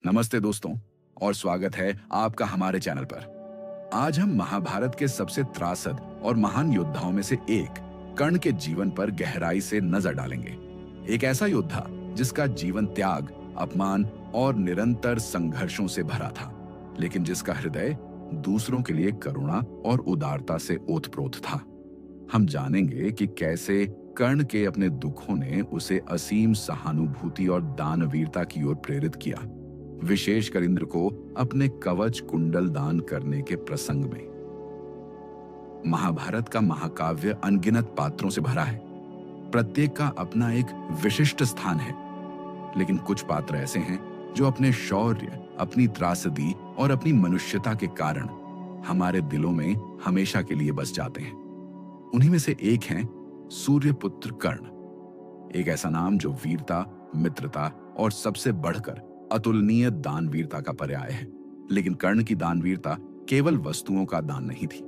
नमस्ते दोस्तों और स्वागत है आपका हमारे चैनल पर। आज हम महाभारत के सबसे त्रासद और महान योद्धाओं में से एक कर्ण के जीवन पर गहराई से नजर डालेंगे। एक ऐसा योद्धा जिसका जीवन त्याग, अपमान और निरंतर संघर्षों से भरा था, लेकिन जिसका हृदय दूसरों के लिए करुणा और उदारता से ओतप्रोत था। हम जानेंगे कि कैसे कर्ण के अपने दुखों ने उसे असीम सहानुभूति और दानवीरता की ओर प्रेरित किया, विशेषकर इंद्र को अपने कवच कुंडल दान करने के प्रसंग में। महाभारत का महाकाव्य अनगिनत पात्रों से भरा है। प्रत्येक का अपना एक विशिष्ट स्थान है, लेकिन कुछ पात्र ऐसे हैं जो अपने शौर्य, अपनी त्रासदी और अपनी मनुष्यता के कारण हमारे दिलों में हमेशा के लिए बस जाते हैं। उन्हीं में से एक हैं सूर्यपुत्र कर्ण, एक ऐसा नाम जो वीरता, मित्रता और सबसे बढ़कर अतुलनीय दानवीरता का पर्याय है। लेकिन कर्ण की दानवीरता केवल वस्तुओं का दान नहीं थी,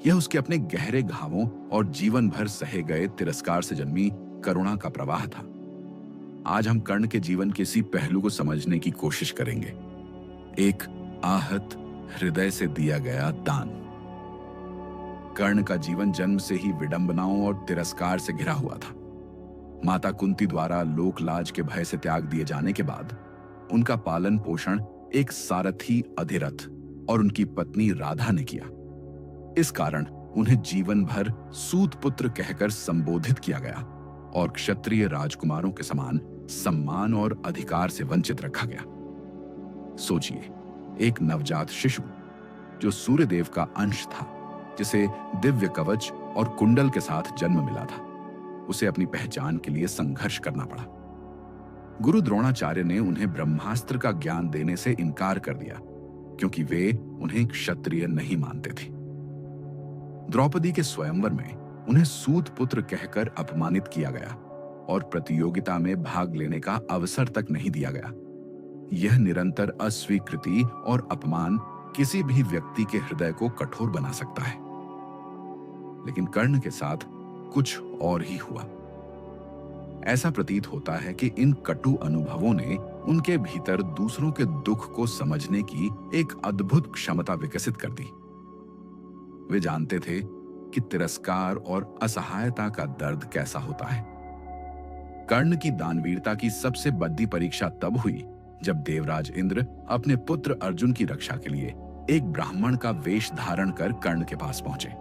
यह उसके अपने गहरे घावों और जीवन भर सहे गए तिरस्कार से जन्मी करुणा का प्रवाह था। आज हम कर्ण के जीवन के इसी पहलू को समझने की कोशिश करेंगे। एक आहत हृदय से दिया गया दान। कर्ण का जीवन जन्म से ही विडंबनाओं और तिरस्कार से घिरा हुआ था। माता कुंती द्वारा लोकलाज के भय से त्याग दिए जाने के बाद उनका पालन पोषण एक सारथी अधिरथ और उनकी पत्नी राधा ने किया। इस कारण उन्हें जीवन भर सूत पुत्र कहकर संबोधित किया गया और क्षत्रिय राजकुमारों के समान सम्मान और अधिकार से वंचित रखा गया। सोचिए, एक नवजात शिशु जो सूर्यदेव का अंश था, जिसे दिव्य कवच और कुंडल के साथ जन्म मिला था, उसे अपनी पहचान के लिए संघर्ष करना पड़ा। गुरु द्रोणाचार्य ने उन्हें ब्रह्मास्त्र का ज्ञान देने से इनकार कर दिया, क्योंकि वे उन्हें क्षत्रिय नहीं मानते थे। द्रौपदी के स्वयंवर में उन्हें सूत पुत्र कहकर अपमानित किया गया और प्रतियोगिता में भाग लेने का अवसर तक नहीं दिया गया। यह निरंतर अस्वीकृति और अपमान किसी भी व्यक्ति के हृदय को कठोर बना सकता है। लेकिन कर्ण के साथ कुछ और ही हुआ। ऐसा प्रतीत होता है कि इन कटु अनुभवों ने उनके भीतर दूसरों के दुख को समझने की एक अद्भुत क्षमता विकसित कर दी। वे जानते थे कि तिरस्कार और असहायता का दर्द कैसा होता है। कर्ण की दानवीरता की सबसे बड़ी परीक्षा तब हुई जब देवराज इंद्र अपने पुत्र अर्जुन की रक्षा के लिए एक ब्राह्मण का वेश धारण कर कर्ण के पास पहुंचे।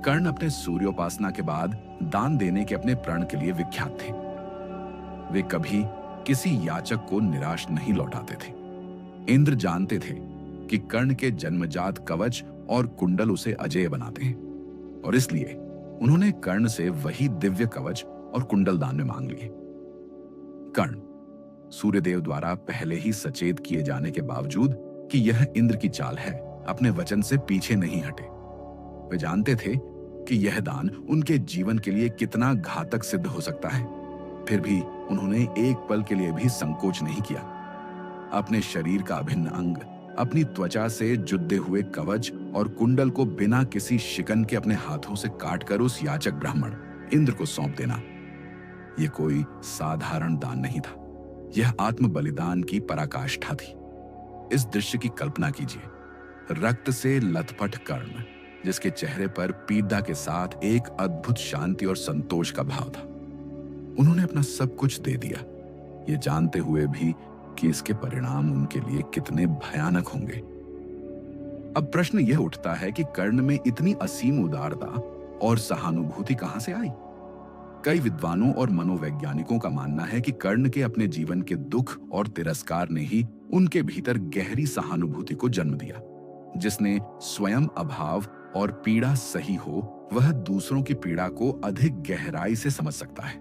कर्ण अपने सूर्योपासना के बाद दान देने के अपने प्रण के लिए विख्यात थे। वे कभी किसी याचक को निराश नहीं लौटाते थे। इंद्र जानते थे कि कर्ण के जन्मजात कवच और कुंडल उसे अजेय बनाते हैं, और इसलिए उन्होंने कर्ण से वही दिव्य कवच और कुंडल दान में मांग लिए। कर्ण सूर्यदेव द्वारा पहले ही सचेत किए जाने के बावजूद कि यह इंद्र की चाल है, अपने वचन से पीछे नहीं हटे। वे जानते थे कि यह दान उनके जीवन के लिए कितना घातक सिद्ध हो सकता है, फिर भी उन्होंने एक पल के लिए भी संकोच नहीं किया। अपने शरीर का अभिन्न अंग, अपनी त्वचा से जुड़े हुए कवच और कुंडल को बिना किसी शिकन के अपने हाथों से काटकर उस याचक ब्राह्मण इंद्र को सौंप देना, यह कोई साधारण दान नहीं था। यह आत्म बलिदान की पराकाष्ठा थी। इस दृश्य की कल्पना कीजिए। रक्त से लथपथ कर्ण, जिसके चेहरे पर पीड़ा के साथ एक अद्भुत शांति और संतोष का भाव था। उन्होंने अपना सब कुछ दे दिया, ये जानते हुए भी कि इसके परिणाम उनके लिए कितने भयानक होंगे। अब प्रश्न यह उठता है कि कर्ण में इतनी असीम उदारता और सहानुभूति कहां से आई? कई विद्वानों और मनोवैज्ञानिकों का मानना है कि कर्ण के अपने जीवन के दुख और तिरस्कार ने ही उनके भीतर गहरी सहानुभूति को जन्म दिया। जिसने स्वयं अभाव और पीड़ा सही हो, वह दूसरों की पीड़ा को अधिक गहराई से समझ सकता है।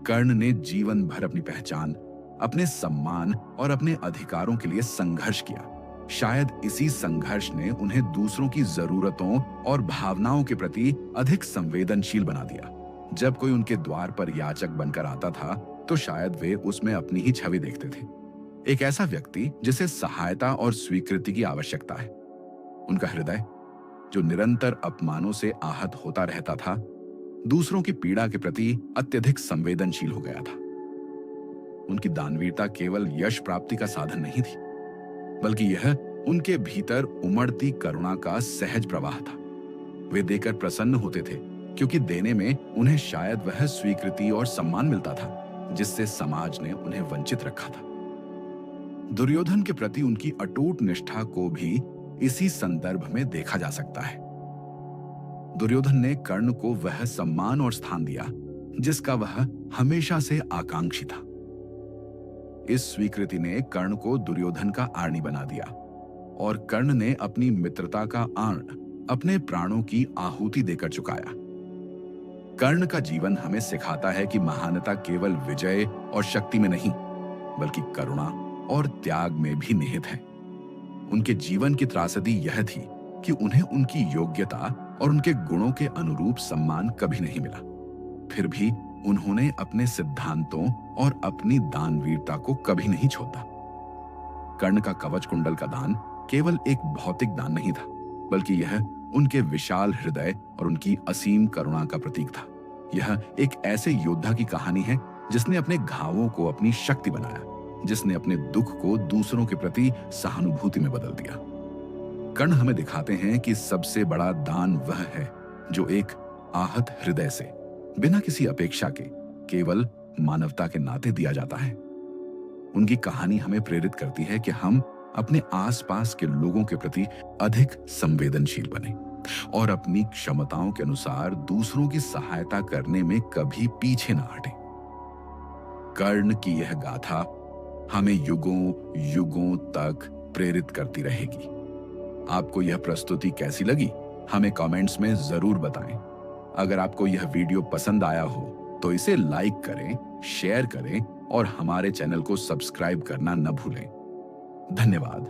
कर्ण ने जीवन भर अपनी पहचान, अपने सम्मान और अपने अधिकारों के लिए संघर्ष किया। शायद इसी संघर्ष ने उन्हें दूसरों की जरूरतों और भावनाओं के प्रति अधिक संवेदनशील बना दिया। जब कोई उनके द्वार पर याचक बनकर आता था, तो शायद वे उसमें अपनी ही छवि देखते थे। एक ऐसा व्यक्ति जिसे सहायता और स्वीकृति की आवश्यकता है। उनका हृदय, जो निरंतर अपमानों से आहत होता रहता था, दूसरों की पीड़ा के प्रति अत्यधिक संवेदनशील हो गया था। उनकी दानवीरता केवल यश प्राप्ति का साधन नहीं थी, बल्कि यह उनके भीतर उमड़ती करुणा का सहज प्रवाह था। वे देकर प्रसन्न होते थे क्योंकि देने में उन्हें शायद वह स्वीकृति और सम्मान मिलता था जिससे समाज ने उन्हें वंचित रखा था। दुर्योधन के प्रति उनकी अटूट निष्ठा को भी इसी संदर्भ में देखा जा सकता है। दुर्योधन ने कर्ण को वह सम्मान और स्थान दिया जिसका वह हमेशा से आकांक्षी था। इस स्वीकृति ने कर्ण को दुर्योधन का आर्णी बना दिया और कर्ण ने अपनी मित्रता का आर्ण अपने प्राणों की आहुति देकर चुकाया। कर्ण का जीवन हमें सिखाता है कि महानता केवल विजय और शक्ति में नहीं, बल्कि करुणा और त्याग में भी निहित है। उनके जीवन की त्रासदी यह थी कि उन्हें उनकी योग्यता और उनके गुणों के अनुरूप सम्मान कभी नहीं मिला। फिर भी उन्होंने अपने सिद्धांतों और अपनी दानवीरता को कभी नहीं छोड़ा। कर्ण का कवच कुंडल का दान केवल एक भौतिक दान नहीं था, बल्कि यह उनके विशाल हृदय और उनकी असीम करुणा का प्रतीक था। यह एक ऐसे योद्धा की कहानी है जिसने अपने घावों को अपनी शक्ति बनाया, जिसने अपने दुख को दूसरों के प्रति सहानुभूति में बदल दिया। कर्ण हमें दिखाते हैं कि सबसे बड़ा दान वह है जो एक आहत हृदय से बिना किसी अपेक्षा के केवल मानवता के नाते दिया जाता है। उनकी कहानी हमें प्रेरित करती है कि हम अपने आसपास के लोगों के प्रति अधिक संवेदनशील बने और अपनी क्षमताओं के अनुसार दूसरों की सहायता करने में कभी पीछे ना हटें। कर्ण की यह गाथा हमें युगों युगों तक प्रेरित करती रहेगी। आपको यह प्रस्तुति कैसी लगी, हमें कमेंट्स में जरूर बताएं। अगर आपको यह वीडियो पसंद आया हो तो इसे लाइक करें, शेयर करें और हमारे चैनल को सब्सक्राइब करना न भूलें। धन्यवाद।